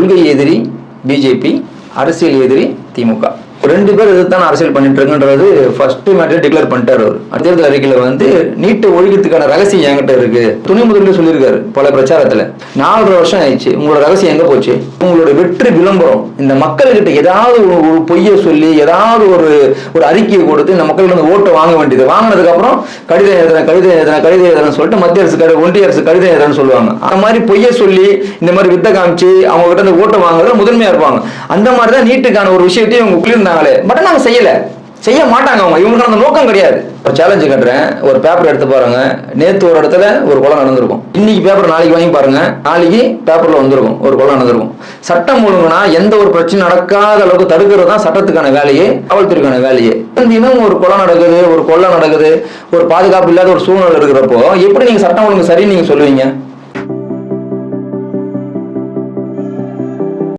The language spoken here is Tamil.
கொள்கை எதிரி பிஜேபி, அரசியல் எதிரி திமுக. 2 பேர் இதுதான் அரசியல் பண்ணிட்டு இருக்குன்றது ஃபர்ஸ்ட் மேட்டர் டிக்ளேர் பண்ணிட்டாரு அவர். தேர்தல் அறிக்கையில வந்து நீட்டை ஒழிக்கிறதுக்கான ரகசியம் என்கிட்ட இருக்கு துணை முதல்வர் சொல்லியிருக்காரு பல பிரச்சாரத்துல. 4.5 வருஷம் ஆயிடுச்சு. உங்களோட ரகசியம் எங்க போச்சு? உங்களோட வெற்றி விளம்பரம் இந்த மக்கள்கிட்ட ஏதாவது ஒரு பொய்யை சொல்லி ஏதாவது ஒரு அறிக்கையை கொடுத்து இந்த மக்கள் வந்து ஓட்டை வாங்க வேண்டியது. வாங்கினதுக்கு அப்புறம் கடிதம் எழுதுறேன்னு சொல்லிட்டு மத்திய அரசு ஒன்றிய அரசு கடிதம் எழுதுறேன்னு சொல்லுவாங்க. அந்த மாதிரி பொய்யை சொல்லி இந்த மாதிரி வித்தை காமிச்சு அவங்க கிட்ட இந்த ஓட்டை வாங்குறத முதன்மையா இருப்பாங்க. அந்த மாதிரிதான் நீட்டுக்கான ஒரு விஷயத்தையும் அவங்க குளிர்ந்தாங்களே. பட் நாங்க செய்ய மாட்டாங்க. அவங்க இவங்களுக்கு அந்த நோக்கம் கிடையாது. ஒரு சேலஞ்சு கட்டுறேன். ஒரு பேப்பர் எடுத்து பாருங்க. நேத்து ஒரு இடத்துல ஒரு கொலை நடந்திருக்கும். இன்னைக்கு பேப்பர் நாளைக்கு வாங்கி பாருங்க. நாளைக்கு பேப்பர்ல வந்திருக்கும் ஒரு கொலை நடந்திருக்கும். சட்டம் ஒழுங்குனா எந்த ஒரு பிரச்சனை நடக்காத அளவுக்கு தடுக்கிறது தான் சட்டத்துக்கான வேலையே, காவல்துறைக்கான வேலையே. தினம் ஒரு கொலை நடக்குது, ஒரு கொள்ளை நடக்குது, ஒரு பாதுகாப்பு இல்லாத ஒரு சூழ்நிலை இருக்கிறப்போ எப்படி நீங்க சட்டம் ஒழுங்கு சரி நீங்க சொல்லுவீங்க?